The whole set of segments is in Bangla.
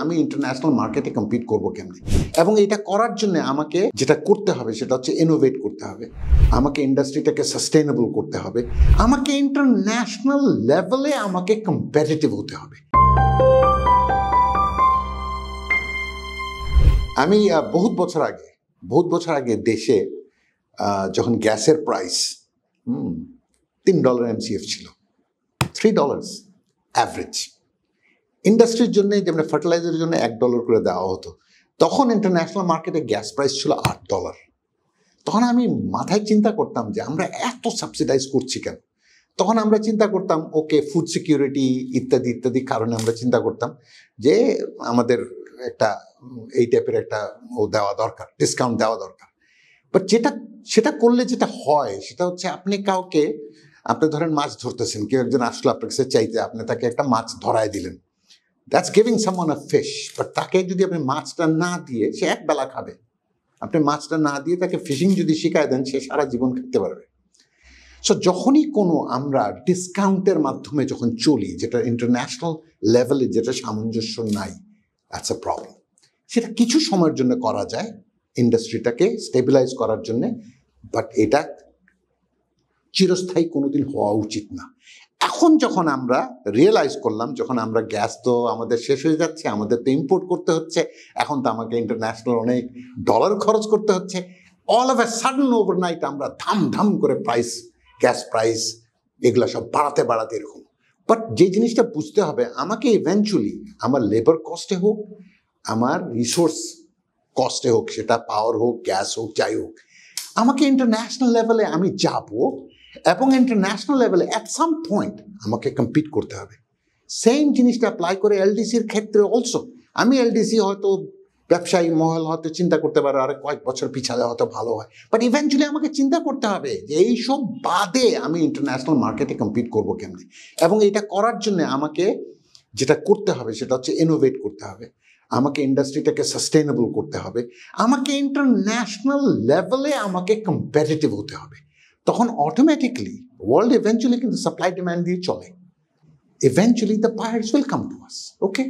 আমি ইন্টারন্যাশনাল মার্কেটে কম্পিট করব কেমনে, এবং এটা করার জন্য আমাকে যেটা করতে হবে সেটা হচ্ছে ইনোভেট করতে হবে, আমাকে ইন্ডাস্ট্রিটাকে সাস্টেনেবল করতে হবে, আমাকে ইন্টারন্যাশনাল লেভেলে আমাকে কম্পিটিটিভ হতে হবে। আমি বহুত বছর আগে দেশে যখন গ্যাসের প্রাইস $3 MCF ছিল, $3 অ্যাভারেজ, ইন্ডাস্ট্রির জন্য যেমন ফার্টিলাইজারের জন্য $1 করে দেওয়া হতো, তখন ইন্টারন্যাশনাল মার্কেটে গ্যাস প্রাইস ছিল $8। তখন আমি মাথায় চিন্তা করতাম যে আমরা এত সাবসিডাইজ করছি কেন। তখন আমরা চিন্তা করতাম ওকে ফুড সিকিউরিটি ইত্যাদি ইত্যাদি কারণে আমরা চিন্তা করতাম যে আমাদের একটা এই টাইপের একটা দেওয়া দরকার, ডিসকাউন্ট দেওয়া দরকার। বাট সেটা করলে যেটা হয় সেটা হচ্ছে আপনি ধরেন মাছ ধরতেছেন, কেউ একজন আসলো আপনার কাছে চাইতে, আপনি তাকে একটা মাছ ধরায় দিলেন, that's giving someone a fish. But তাকে যদি আপনি মাছটা না দিয়ে, সে এক বেলা খাবে, আপনি মাছটা না দিয়ে তাকে ফিশিং যদি শিখায় দেন, সে সারা জীবন খেতে পারবে। সো যখনই আমরা ডিসকাউন্টের মাধ্যমে যখন চলি, যেটা ইন্টারন্যাশনাল লেভেলে যেটা সামঞ্জস্য নাই, দ্যাটস আ প্রবলেম। সেটা কিছু সময়ের জন্য করা যায় ইন্ডাস্ট্রিটাকে স্টেবিলাইজ করার জন্যে, বাট এটা চিরস্থায়ী কোনোদিন হওয়া উচিত না। এখন যখন আমরা রিয়েলাইজ করলাম, যখন আমরা গ্যাস তো আমাদের শেষ হয়ে যাচ্ছে, আমাদের তো ইম্পোর্ট করতে হচ্ছে, এখন তো আমাকে ইন্টারন্যাশনাল অনেক ডলার খরচ করতে হচ্ছে, all of a sudden overnight আমরা ধাম করে গ্যাস প্রাইস এগুলো সব বাড়াতে এরকম। বাট যে জিনিসটা বুঝতে হবে, আমাকে ইভেনচুয়ালি আমার লেবার কস্টে হোক, আমার রিসোর্স কস্টে হোক, সেটা পাওয়ার হোক, গ্যাস হোক, যাই হোক, আমাকে ইন্টারন্যাশনাল লেভেলে আমি যাব, এবং ইন্টারন্যাশনাল লেভেলে অ্যাট সাম পয়েন্ট আমাকে কম্পিট করতে হবে। সেম জিনিসটা অ্যাপ্লাই করে এলডিসির ক্ষেত্রে অলসো। আমি এলডিসি হয়তো ব্যবসায়ী মহল হয়তো চিন্তা করতে পারে আরে কয়েক বছর পিছালে হয়তো ভালো হয়, বাট ইভেন্চুয়ালি আমাকে চিন্তা করতে হবে যে এইসব বাদে আমি ইন্টারন্যাশনাল মার্কেটে কম্পিট করবো কেমনি, এবং এটা করার জন্য আমাকে যেটা করতে হবে সেটা হচ্ছে ইনোভেট করতে হবে, আমাকে ইন্ডাস্ট্রিটাকে সাস্টেনেবল করতে হবে, আমাকে ইন্টারন্যাশনাল লেভেলে আমাকে কম্পিটিটিভ হতে হবে। তখন অটোমেটিকলি ওয়ার্ল্ড ইভেন্চুয়ালি কিন্তু সাপ্লাই ডিম্যান্ড দিয়ে চলে। Eventually the buyers will come to us. Okay,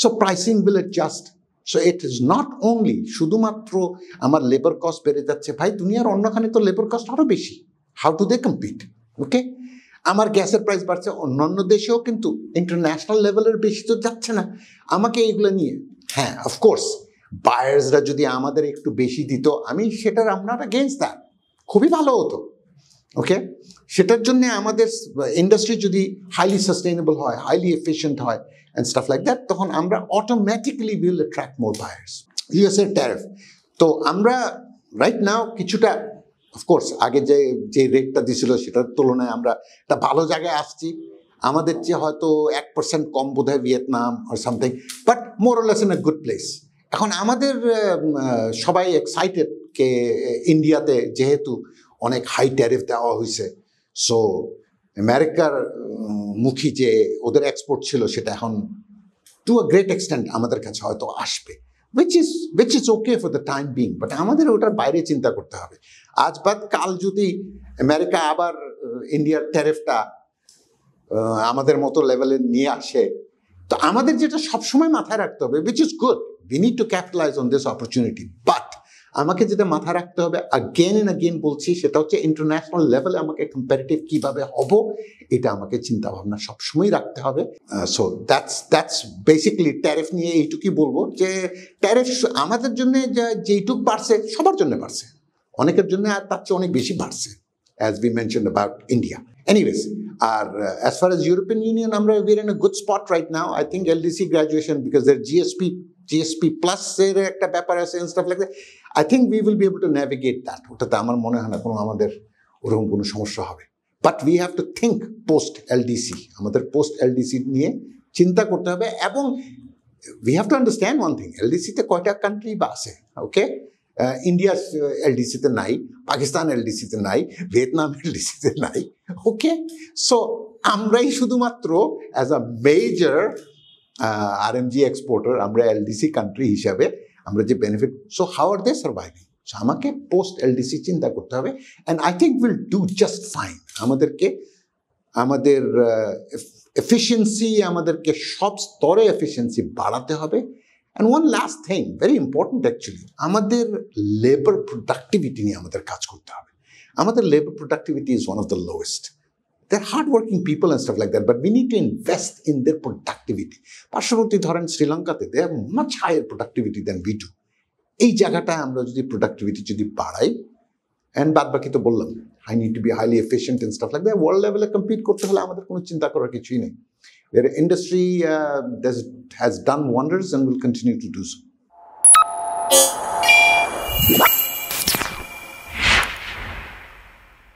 so pricing will adjust. So it is not only শুধুমাত্র আমার লেবার কস্ট বেড়ে যাচ্ছে, ভাই দুনিয়ার অন্যখানে তো লেবার কস্ট আরো বেশি, হাউ টু দে কম্পিট? ওকে, আমার গ্যাসের প্রাইস বাড়ছে, অন্যান্য দেশেও কিন্তু ইন্টারন্যাশনাল লেভেলের বেশি তো যাচ্ছে না। আমাকে এইগুলো নিয়ে, হ্যাঁ অফকোর্স বায়ার্সরা যদি আমাদের একটু বেশি দিত, আমরা এগেইনস্ট দ্যাট, খুবই ভালো হতো। ওকে, সেটার জন্য আমাদের ইন্ডাস্ট্রি যদি হাইলি সাস্টেনেবল হয়, হাইলি এফিশিয়েন্ট হয় অ্যান্ড স্টাফ লাইক দ্যাট, তখন আমরা automatically will attract more buyers. USA tariff তো আমরা রাইট নাও কিছুটা, অফকোর্স আগে যে রেটটা দিছিল সেটার তুলনায় আমরা একটা ভালো জায়গায় আসছি। আমাদের চেয়ে হয়তো 1% কম বোধহয় ভিয়েতনাম আর something, but more or less in a good place. এখন আমাদের সবাই এক্সাইটেড কে ইন্ডিয়াতে যেহেতু অনেক হাই ট্যারিফ দেওয়া হয়েছে, সো আমেরিকার মুখী যে ওদের এক্সপোর্ট ছিল সেটা এখন টু আ গ্রেট এক্সটেন্ট আমাদের কাছে হয়তো আসবে, which is okay for the time being, but আমাদের ওটার বাইরে চিন্তা করতে হবে। আজ বাদ কাল যদি আমেরিকা আবার ইন্ডিয়ার ট্যারিফটা আমাদের মতো লেভেলে নিয়ে আসে, তো আমাদের যেটা সবসময় মাথায় রাখতে হবে, which is good, we need to capitalize on this opportunity, but আমাকে যেটা মাথায় রাখতে হবে, আগেন এন্ড আগেন বলছি, সেটা হচ্ছে ইন্টারন্যাশনাল লেভেলে আমাকে কম্পারেটিভ কিভাবে হব, এটা আমাকে চিন্তা ভাবনা সবসময় রাখতে হবে। সো দ্যাটস বেসিক্যালি ট্যারিফ নিয়ে এইটুকুই বলবো, যে ট্যারিফ আমাদের জন্য যেইটুক বাড়ছে সবার জন্য বাড়ছে, অনেকের জন্য আর তার চেয়ে অনেক বেশি বাড়ছে, as we mentioned about India. Anyways, as far as European Union, we're in a good spot right now. I think LDC graduation, because their GSP plus এর একটা ব্যাপার আছে and stuff like that, I think we will be able to navigate that. ওটাতে আমার মনে হয় না আমাদের ওরকম কোনো সমস্যা হবে। But we have to think post LDC, আমাদের post LDC নিয়ে চিন্তা করতে হবে, এবং we have to understand one thing, LDC তে কয়টা কান্ট্রি বা আছে? ওকে, ইন্ডিয়া এলডিসিতে নাই, পাকিস্তান এলডিসিতে নাই, ভিয়েতনাম এলডিসিতে নাই। ওকে, সো আমরাই শুধুমাত্র as a major RMG exporter, আমরা এলডিসি কান্ট্রি হিসাবে আমরা যে benefit, so how are they surviving? So আমাকে পোস্ট এলডিসি চিন্তা করতে হবে, and I think will do just fine. আমাদের এফিসিয়েন্সি, আমাদেরকে সব স্তরে এফিসিয়েন্সি বাড়াতে হবে, And one last thing, very important actually, আমাদের লেবার প্রোডাক্টিভিটি নিয়ে আমাদের কাজ করতে হবে। আমাদের labour productivity is one of the lowest. They're hardworking people and stuff like that, but we need to invest in their productivity. পার্শ্ববর্তী ধরেন শ্রীলঙ্কাতে they have much higher productivity than we do. এই জায়গাটায় আমরা যদি প্রোডাক্টিভিটি যদি বাড়াই, and বাদ বাকি তো বললাম, I need to be highly efficient and stuff like that. World লেভেলে কম্পিট করতে হলে আমাদের কোনো চিন্তা করার কিছুই নেই. Their industry has done wonders and will continue to do so.